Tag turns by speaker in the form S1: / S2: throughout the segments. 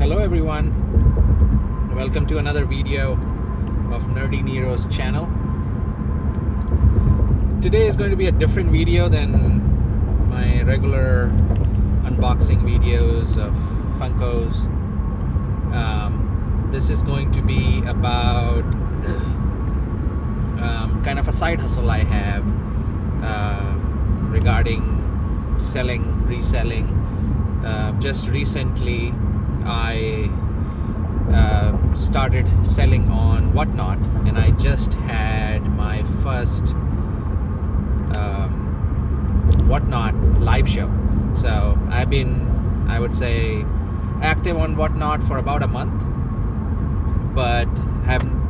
S1: Hello everyone, welcome to another video of Nerdy Nero's channel. Today is going to be a different video than my regular unboxing videos of Funkos. This is going to be about kind of a side hustle I have regarding selling, reselling. Just recently I started selling on Whatnot, and I just had my first Whatnot live show. So I've been, I would say, active on Whatnot for about a month, but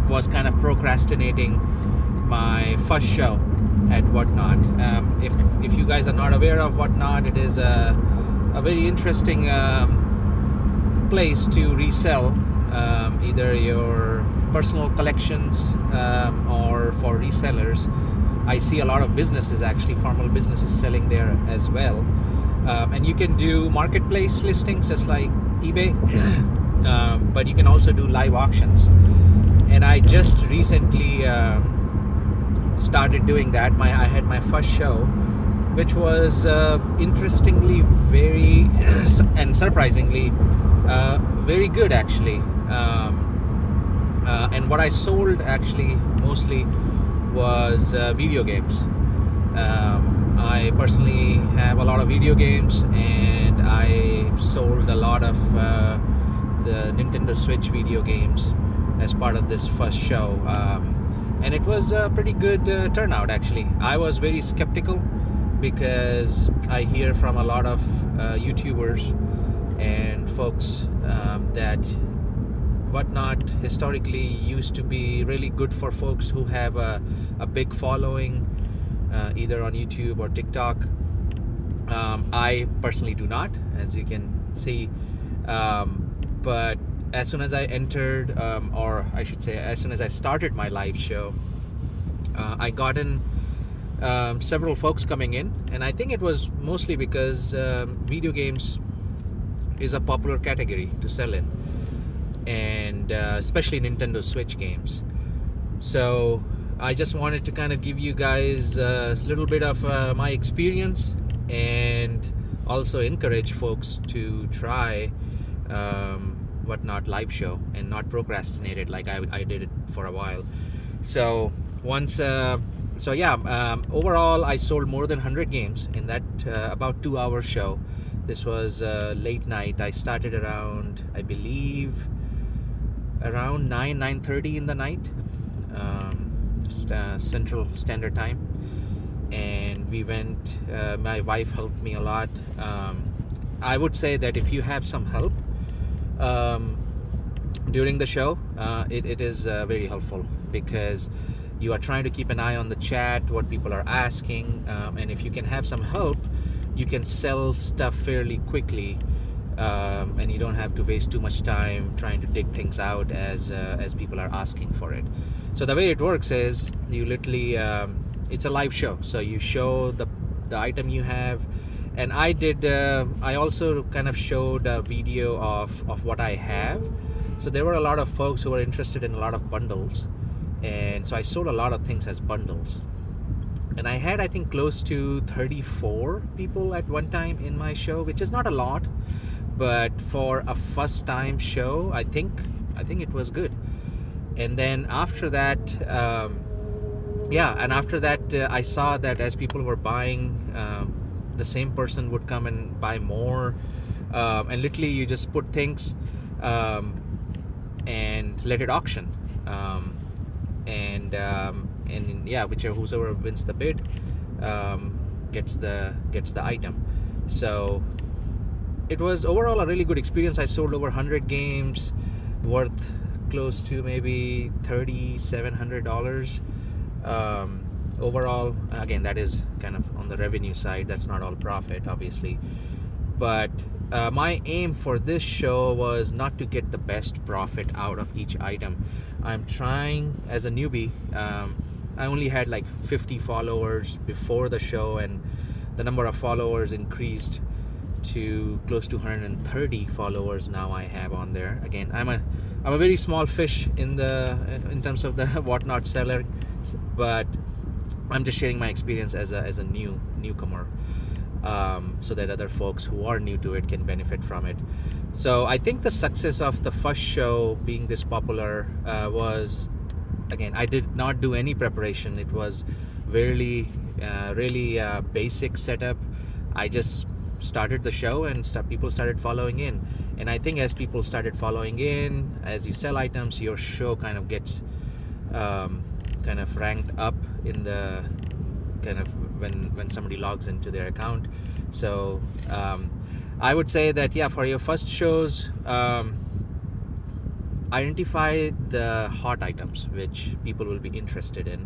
S1: was kind of procrastinating my first show at Whatnot. If you guys are not aware of Whatnot, it is a very interesting place to resell either your personal collections or for resellers. I see a lot of businesses, actually formal businesses, selling there as well, and you can do marketplace listings just like eBay, but you can also do live auctions. And I just recently started doing that. I had my first show, which was interestingly very and surprisingly very good, actually. And what I sold actually mostly was video games. I personally have a lot of video games, and I sold a lot of the Nintendo Switch video games as part of this first show. And it was a pretty good turnout, actually. I was very skeptical because I hear from a lot of YouTubers and folks that Whatnot historically used to be really good for folks who have a big following, either on YouTube or TikTok. I personally do not, as you can see, but as soon as I entered, or I should say as soon as I started my live show, I got in several folks coming in, and I think it was mostly because video games is a popular category to sell in, and especially Nintendo Switch games. So I just wanted to kind of give you guys a little bit of my experience, and also encourage folks to try Whatnot live show and not procrastinate it like I did it for a while. So once overall I sold more than 100 games in that about 2-hour show. This was late night. I started around, I believe, around 9:30 in the night, Central Standard Time, and we went. My wife helped me a lot. I would say that if you have some help during the show, it is very helpful, because you are trying to keep an eye on the chat, what people are asking, and if you can have some help, you can sell stuff fairly quickly, and you don't have to waste too much time trying to dig things out as people are asking for it. So the way it works is you literally, it's a live show, so you show the item you have. And I also kind of showed a video of what I have. So there were a lot of folks who were interested in a lot of bundles, and so I sold a lot of things as bundles. And I had, I think, close to 34 people at one time in my show, which is not a lot, but for a first time show, I think it was good. And then after that, I saw that as people were buying, the same person would come and buy more, and literally you just put things and let it auction, whoever wins the bid gets the item. So it was overall a really good experience. I sold over 100 games worth close to maybe $3,700 overall. Again, that is kind of on the revenue side. That's not all profit, obviously, but my aim for this show was not to get the best profit out of each item. I'm trying, as a newbie, I only had like 50 followers before the show, and the number of followers increased to close to 130 followers now I have on there. Again, I'm a very small fish in terms of the Whatnot seller, but I'm just sharing my experience as a newcomer, so that other folks who are new to it can benefit from it. So I think the success of the first show being this popular was, again, I did not do any preparation. It was really basic setup. I just started the show and people started following in. And I think as people started following in, as you sell items, your show kind of gets kind of ranked up in the kind of when somebody logs into their account. So I would say that, yeah, for your first shows, identify the hot items which people will be interested in,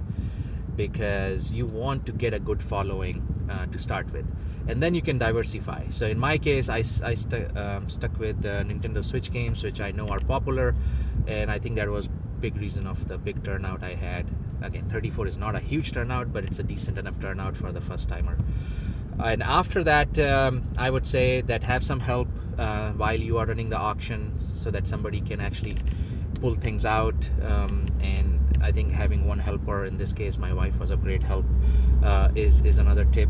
S1: because you want to get a good following to start with, and then you can diversify. So in my case, I stuck with the Nintendo Switch games, which I know are popular, and I think that was big reason of the big turnout I had. Again, 34 is not a huge turnout, but it's a decent enough turnout for the first timer. And after that, I would say that have some help while you are running the auction, so that somebody can actually pull things out. And I think having one helper, in this case my wife was a great help, is another tip.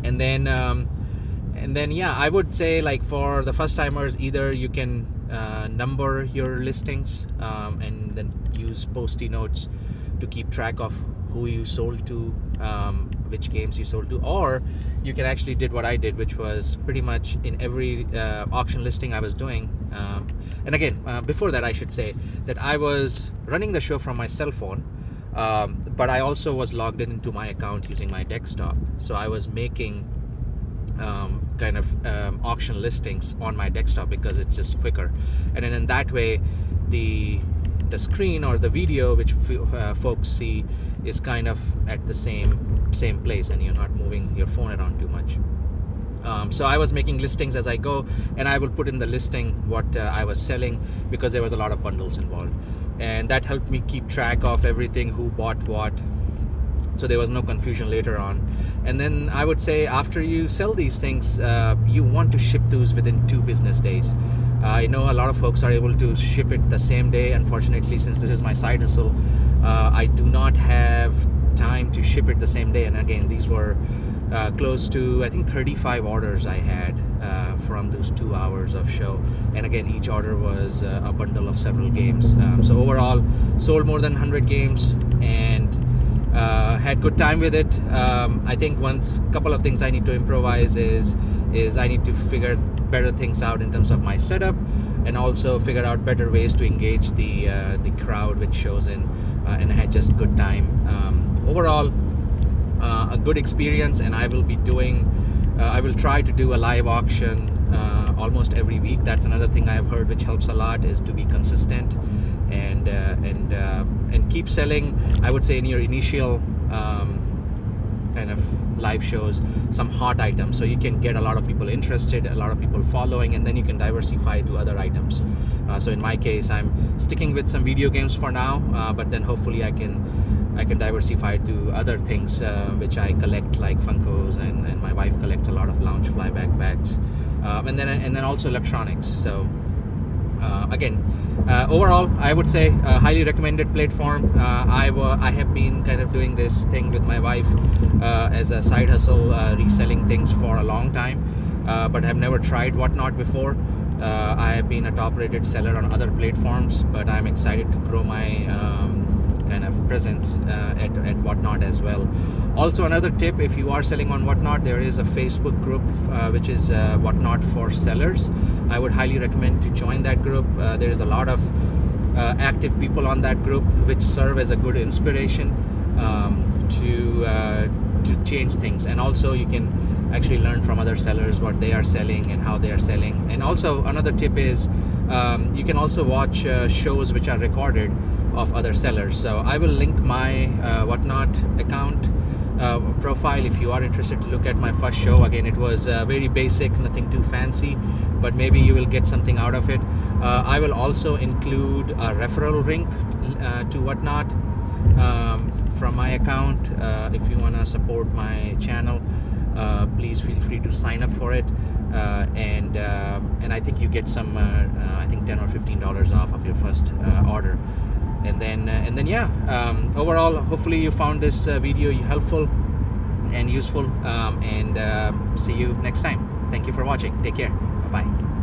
S1: And then yeah, I would say, like, for the first timers, either you can number your listings and then use Post-it notes to keep track of who you sold to, which games you sold to, or you can actually did what I did, which was pretty much in every auction listing I was doing. And again, before that, I should say that I was running the show from my cell phone, but I also was logged into my account using my desktop. So I was making kind of auction listings on my desktop because it's just quicker. And then in that way, the screen or the video which folks see is kind of at the same place, and you're not moving your phone around too much. So I was making listings as I go, and I will put in the listing what I was selling, because there was a lot of bundles involved, and that helped me keep track of everything, who bought what, so there was no confusion later on. And then I would say, after you sell these things, you want to ship those within 2 business days. I know a lot of folks are able to ship it the same day. Unfortunately, since this is my side hustle, I do not have time to ship it the same day. And again, these were close to, I think, 35 orders I had from those 2 hours of show. And again, each order was a bundle of several games. So overall, sold more than 100 games, and had good time with it. I think couple of things I need to improvise is I need to figure better things out in terms of my setup, and also figure out better ways to engage the crowd which shows in, and I had just good time. Overall, a good experience, and I will try to do a live auction almost every week. That's another thing I have heard which helps a lot, is to be consistent and keep selling. I would say in your initial kind of live shows, some hot items, so you can get a lot of people interested, a lot of people following, and then you can diversify to other items. So in my case, I'm sticking with some video games for now, but then hopefully I can diversify to other things which I collect, like Funkos, and my wife collects a lot of Loungefly backpacks, and then also electronics. So again, overall, I would say a highly recommended platform. I have been kind of doing this thing with my wife as a side hustle, reselling things for a long time, but have never tried Whatnot before. I have been a top-rated seller on other platforms, but I'm excited to grow my kind of presence at Whatnot as well. Also, another tip, if you are selling on Whatnot, there is a Facebook group which is Whatnot for Sellers. I would highly recommend to join that group. There is a lot of active people on that group which serve as a good inspiration to change things, and also you can actually learn from other sellers what they are selling and how they are selling. And also another tip is you can also watch shows which are recorded of other sellers. So I will link my Whatnot account profile if you are interested to look at my first show. Again, it was very basic, nothing too fancy, but maybe you will get something out of it. I will also include a referral link to Whatnot from my account if you want to support my channel. please feel free to sign up for it. And I think you get some I think $10 or $15 off of your first order. And then yeah, overall, hopefully you found this video helpful and useful, and see you next time. Thank you for watching. Take care. Bye bye.